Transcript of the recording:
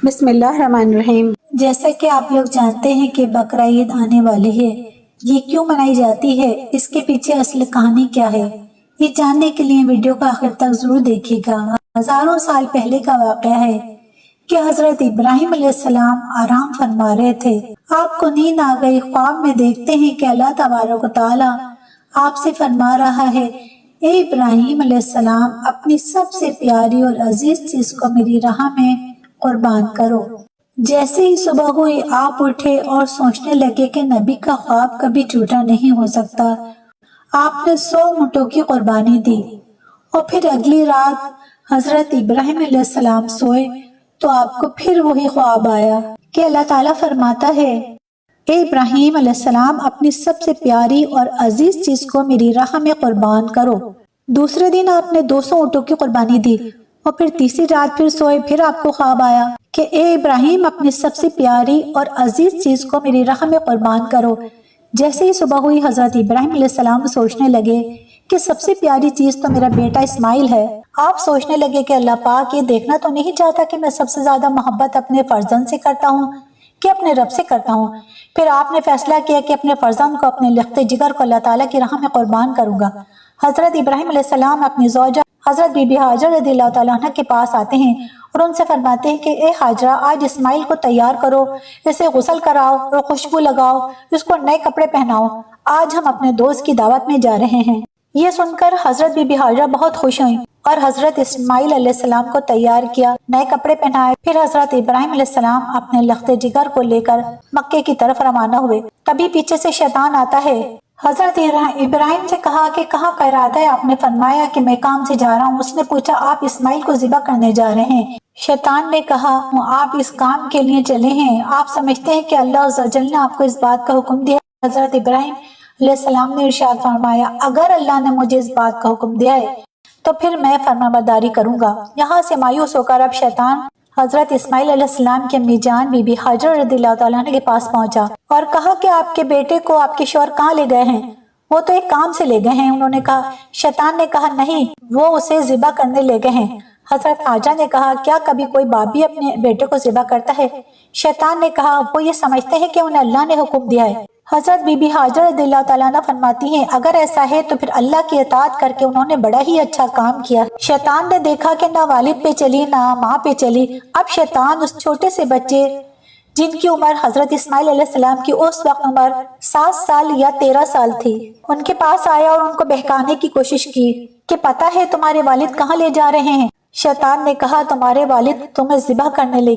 بسم اللہ الرحمن الرحیم۔ جیسا کہ آپ لوگ جانتے ہیں کہ بقرہ عید آنے والی ہے، یہ کیوں منائی جاتی ہے، اس کے پیچھے اصل کہانی کیا ہے، یہ جاننے کے لیے ویڈیو کو آخر تک ضرور دیکھیے گا۔ ہزاروں سال پہلے کا واقعہ ہے کہ حضرت ابراہیم علیہ السلام آرام فرما رہے تھے۔ آپ کو نیند آ گئی، خواب میں دیکھتے ہیں کہ اللہ تبارک و تعالی آپ سے فرما رہا ہے، اے ابراہیم علیہ السلام، اپنی سب سے پیاری اور عزیز چیز کو میری راہ میں قربان کرو۔ جیسے ہی صبح ہوئی آپ اٹھے اور سوچنے لگے کہ نبی کا خواب کبھی جھوٹا نہیں ہو سکتا۔ آپ نے 100 اونٹوں کی قربانی دی اور پھر اگلی رات حضرت ابراہیم علیہ السلام سوئے تو آپ کو پھر وہی خواب آیا کہ اللہ تعالیٰ فرماتا ہے، اے ابراہیم علیہ السلام، اپنی سب سے پیاری اور عزیز چیز کو میری راہ میں قربان کرو۔ دوسرے دن آپ نے 200 اونٹوں کی قربانی دی اور پھر تیسری رات پھر سوئے، پھر آپ کو خواب آیا کہ اے ابراہیم، اپنی سب سے پیاری اور عزیز چیز کو میری راہ میں قربان کرو۔ جیسے ہی صبح ہوئی حضرت ابراہیم علیہ السلام سوچنے لگے کہ سب سے پیاری چیز تو میرا بیٹا اسماعیل ہے۔ آپ سوچنے لگے کہ اللہ پاک یہ دیکھنا تو نہیں چاہتا کہ میں سب سے زیادہ محبت اپنے فرزند سے کرتا ہوں کہ اپنے رب سے کرتا ہوں۔ پھر آپ نے فیصلہ کیا کہ اپنے فرزند کو، اپنے لخت جگر کو اللہ تعالیٰ کی راہ میں قربان کروں گا۔ حضرت ابراہیم علیہ السلام اپنی زوجہ حضرت بی بی ہاجرہ رضی اللہ تعالیٰ عنہ کے پاس آتے ہیں اور ان سے فرماتے ہیں کہ اے ہاجرہ، آج اسماعیل کو تیار کرو، اسے غسل کراؤ اور خوشبو لگاؤ، اس کو نئے کپڑے پہناؤ، آج ہم اپنے دوست کی دعوت میں جا رہے ہیں۔ یہ سن کر حضرت بی بی ہاجرہ بہت خوش ہوئیں اور حضرت اسماعیل علیہ السلام کو تیار کیا، نئے کپڑے پہنائے۔ پھر حضرت ابراہیم علیہ السلام اپنے لخت جگر کو لے کر مکے کی طرف روانہ ہوئے۔ تبھی پیچھے سے شیطان آتا ہے۔ حضرت ابراہیم سے کہا کہ کہاں کا ارادہ ہے؟ آپ نے فرمایا کہ میں کام سے جا رہا ہوں۔ اس نے پوچھا، آپ اسماعیل کو ذبح کرنے جا رہے ہیں؟ شیطان نے کہا، آپ اس کام کے لیے چلے ہیں، آپ سمجھتے ہیں کہ اللہ عز و جل نے آپ کو اس بات کا حکم دیا؟ حضرت ابراہیم علیہ السلام نے ارشاد فرمایا، اگر اللہ نے مجھے اس بات کا حکم دیا ہے تو پھر میں فرمانبرداری کروں گا۔ یہاں سے مایوس ہو کر اب شیطان حضرت اسماعیل علیہ السلام کی امی جان بی بی ہاجرہ رضی اللہ تعالیٰ عنہ کے پاس پہنچا اور کہا کہ آپ کے بیٹے کو آپ کے شوہر کہاں لے گئے ہیں؟ وہ تو ایک کام سے لے گئے ہیں، انہوں نے کہا۔ شیطان نے کہا، نہیں، وہ اسے ذبح کرنے لے گئے ہیں۔ حضرت ہاجرہ نے کہا، کیا کبھی کوئی باپ بھی اپنے بیٹے کو ذبح کرتا ہے؟ شیطان نے کہا، وہ یہ سمجھتے ہیں کہ انہیں اللہ نے حکم دیا ہے۔ حضرت بی بی ہاجرہ رضی اللہ تعالیٰ عنہ فرماتی ہیں، اگر ایسا ہے تو پھر اللہ کی اطاعت کر کے انہوں نے بڑا ہی اچھا کام کیا۔ شیطان نے دیکھا کہ نہ والد پہ چلی نہ ماں پہ چلی۔ اب شیطان اس چھوٹے سے بچے جن کی عمر حضرت اسماعیل علیہ السلام کی اس وقت عمر 7 سال یا 13 سال تھی، ان کے پاس آیا اور ان کو بہکانے کی کوشش کی کہ پتہ ہے تمہارے والد کہاں لے جا رہے ہیں؟ شیطان نے کہا، تمہارے والد تمہیں ذبح کرنے لے